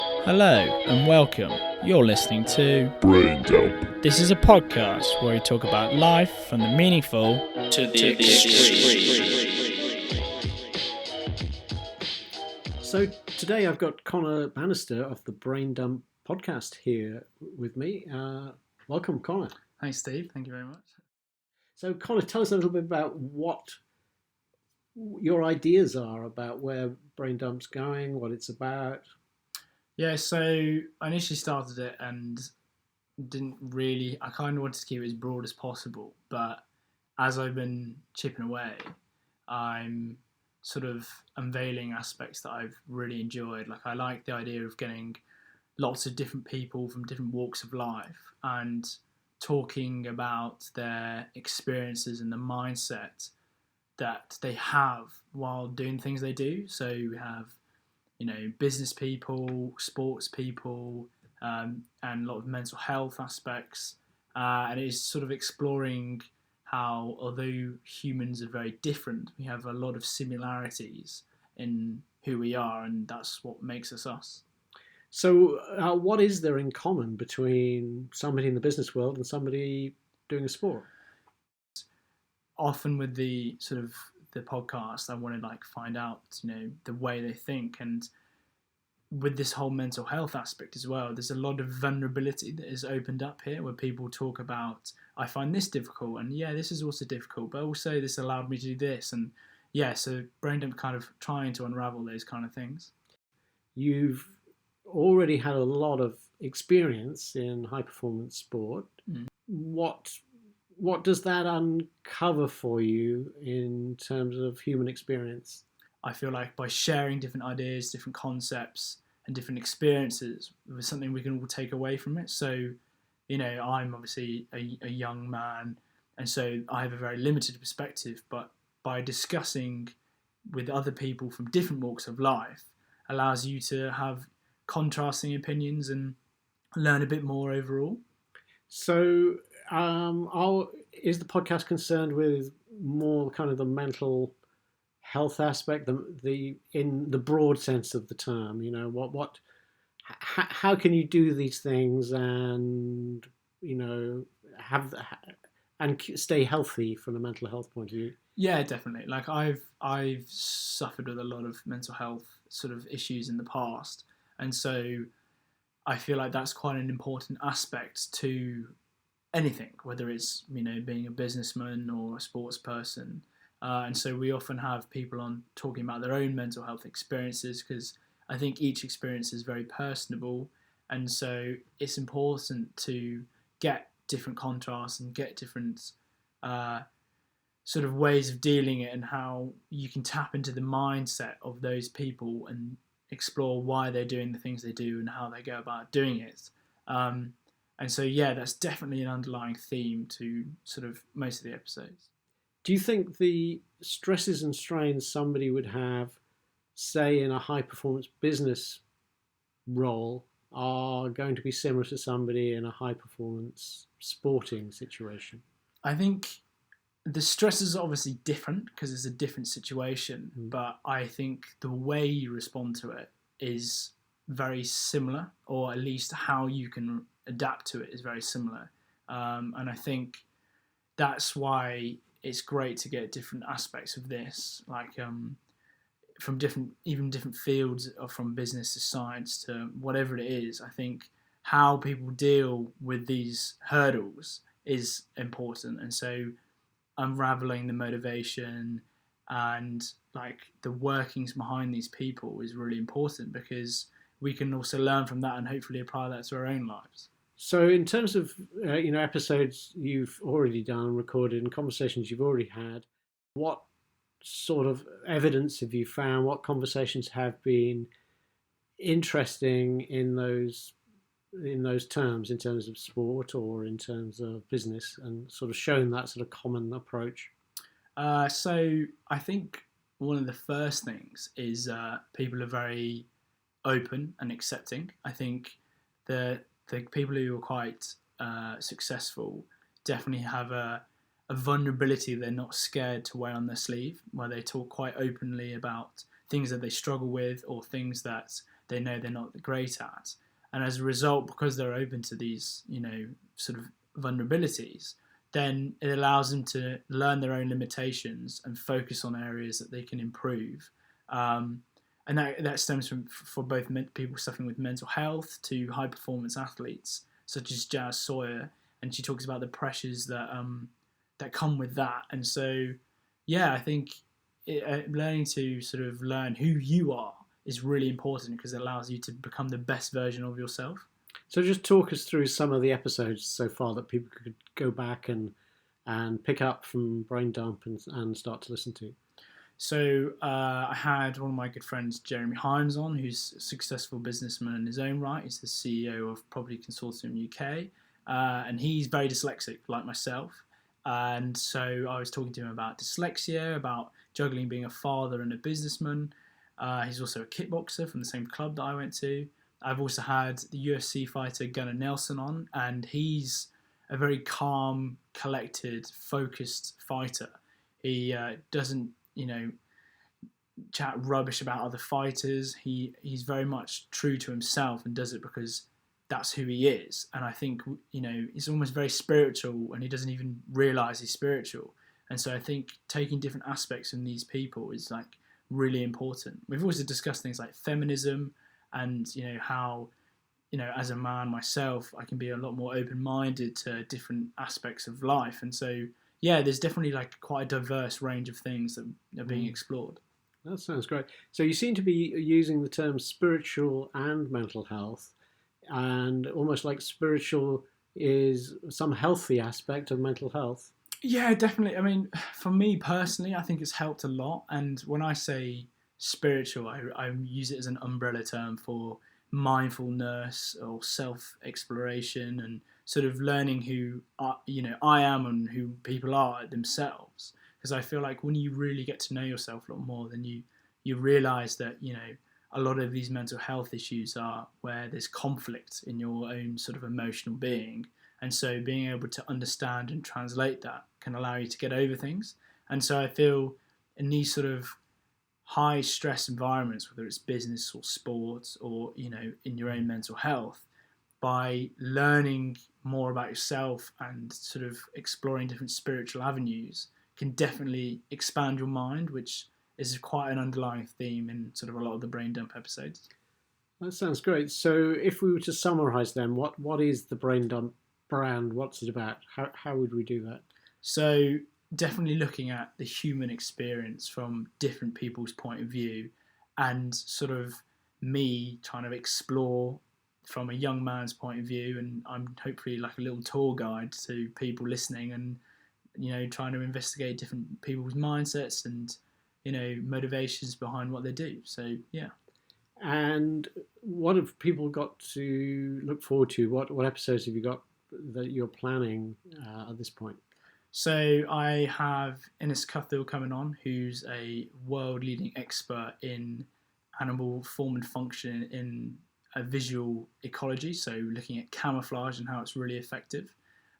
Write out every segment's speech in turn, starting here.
Hello and welcome. You're listening to Brain Dump. This is a podcast where we talk about life from the meaningful to the extreme. So today I've got Connor Bannister of the Brain Dump podcast here with me. Welcome, Connor. Thanks, Steve. Thank you very much. So Connor, tell us a little bit about what your ideas are about where Brain Dump's going, what it's about. Yeah, so I initially started it and I kind of wanted to keep it as broad as possible, but as I've been chipping away, I'm sort of unveiling aspects that I've really enjoyed. Like, I like the idea of getting lots of different people from different walks of life and talking about their experiences and the mindset that they have while doing things they do. So we have, business people, sports people, and a lot of mental health aspects. And it is sort of exploring how, although humans are very different, we have a lot of similarities in who we are, and that's what makes us us. So what is there in common between somebody in the business world and somebody doing a sport? Often with the sort of the podcast, I want to find out, the way they think. And with this whole mental health aspect as well, there's a lot of vulnerability that is opened up here where people talk about, I find this difficult, and this is also difficult, but also this allowed me to do this. And so Brain Dump kind of trying to unravel those kind of things. You've already had a lot of experience in high performance sport. What does that uncover for you in terms of human experience? I feel like by sharing different ideas, different concepts, and different experiences, there's something we can all take away from it. So, I'm obviously a young man, and so I have a very limited perspective, but by discussing with other people from different walks of life allows you to have contrasting opinions and learn a bit more overall. So, is the podcast concerned with more kind of the mental health aspect, the in the broad sense of the term? How can you do these things and have and stay healthy from a mental health point of view? Yeah, definitely. Like, I've suffered with a lot of mental health sort of issues in the past, and so I feel like that's quite an important aspect to anything, whether it's being a businessman or a sports person. And so we often have people on talking about their own mental health experiences, because I think each experience is very personable, and so it's important to get different contrasts and get different sort of ways of dealing it, and how you can tap into the mindset of those people and explore why they're doing the things they do and how they go about doing it. And so, that's definitely an underlying theme to sort of most of the episodes. Do you think the stresses and strains somebody would have, say, in a high-performance business role, are going to be similar to somebody in a high-performance sporting situation? I think the stresses are obviously different because it's a different situation, but I think the way you respond to it is very similar, or at least how you can adapt to it is very similar. And I think that's why it's great to get different aspects of this, from different fields, or from business to science to whatever it is. I think how people deal with these hurdles is important, and so unraveling the motivation and the workings behind these people is really important, because we can also learn from that and hopefully apply that to our own lives. So, in terms of episodes you've already done, recorded, and conversations you've already had, what sort of evidence have you found? What conversations have been interesting in those terms, in terms of sport or in terms of business, and sort of shown that sort of common approach? So I think one of the first things is people are very open and accepting. I think the people who are quite successful definitely have a vulnerability they're not scared to wear on their sleeve, where they talk quite openly about things that they struggle with or things that they know they're not great at. And as a result, because they're open to these, sort of vulnerabilities, then it allows them to learn their own limitations and focus on areas that they can improve. And that stems from for both people suffering with mental health to high performance athletes such as Jazz Sawyer, and she talks about the pressures that come with that. And so, yeah, I think learning to sort of learn who you are is really important because it allows you to become the best version of yourself. So just talk us through some of the episodes so far that people could go back and pick up from Brain Dump and start to listen to. So I had one of my good friends, Jeremy Himes, on, who's a successful businessman in his own right. He's the CEO of Property Consortium UK, and he's very dyslexic, like myself. And so I was talking to him about dyslexia, about juggling being a father and a businessman. He's also a kickboxer from the same club that I went to. I've also had the UFC fighter Gunnar Nelson on, and he's a very calm, collected, focused fighter. He doesn't, chat rubbish about other fighters. He's very much true to himself and does it because that's who he is. And I think, he's almost very spiritual and he doesn't even realise he's spiritual. And so I think taking different aspects from these people is like really important. We've also discussed things like feminism and, how, as a man myself, I can be a lot more open-minded to different aspects of life. And so, yeah, there's definitely like quite a diverse range of things that are being explored. That sounds great. So you seem to be using the term spiritual and mental health, and almost like spiritual is some healthy aspect of mental health. Yeah, definitely. I mean, for me personally, I think it's helped a lot. And when I say spiritual, I use it as an umbrella term for mindfulness or self-exploration and sort of learning who I am and who people are themselves. Because I feel like when you really get to know yourself a lot more, then you realise that a lot of these mental health issues are where there's conflict in your own sort of emotional being. And so being able to understand and translate that can allow you to get over things. And so I feel in these sort of high stress environments, whether it's business or sports or, in your own mental health, by learning more about yourself and sort of exploring different spiritual avenues can definitely expand your mind, which is quite an underlying theme in sort of a lot of the Brain Dump episodes. That sounds great. So if we were to summarise then, what is the Brain Dump brand? What's it about? How would we do that? So definitely looking at the human experience from different people's point of view, and sort of me trying to explore from a young man's point of view, and I'm hopefully like a little tour guide to people listening and trying to investigate different people's mindsets and motivations behind what they do. So yeah. And what have people got to look forward to? What episodes have you got that you're planning at this point? So I have Innes Cuthill coming on, who's a world-leading expert in animal form and function in a visual ecology, so looking at camouflage and how it's really effective.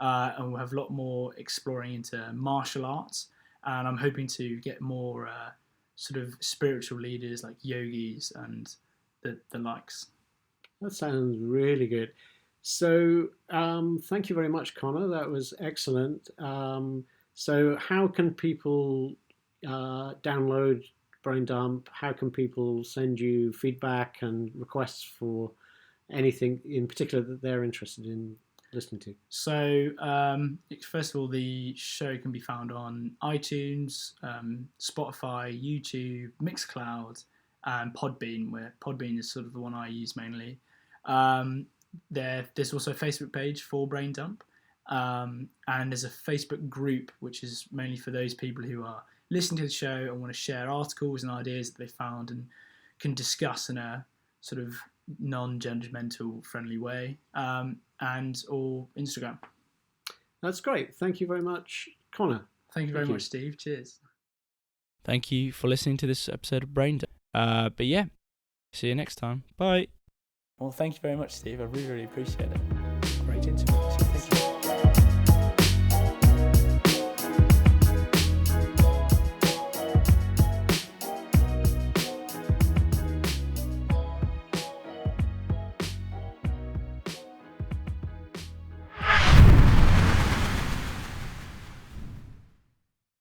And we'll have a lot more exploring into martial arts, and I'm hoping to get more sort of spiritual leaders like yogis and the likes. That sounds really good. So thank you very much, Connor. That was excellent. So how can people download Brain Dump? How can people send you feedback and requests for anything in particular that they're interested in listening to? So first of all, the show can be found on iTunes, Spotify, YouTube, Mixcloud, and Podbean, where Podbean is sort of the one I use mainly. There's also a Facebook page for Brain Dump, and there's a Facebook group which is mainly for those people who are listening to the show and want to share articles and ideas that they found and can discuss in a sort of non-judgmental, friendly way, and or Instagram. That's great. Thank you very much, Connor. Thank you very much, Steve. Cheers. Thank you for listening to this episode of Brain Dump. But yeah, see you next time. Bye. Well, thank you very much, Steve. I really, really appreciate it.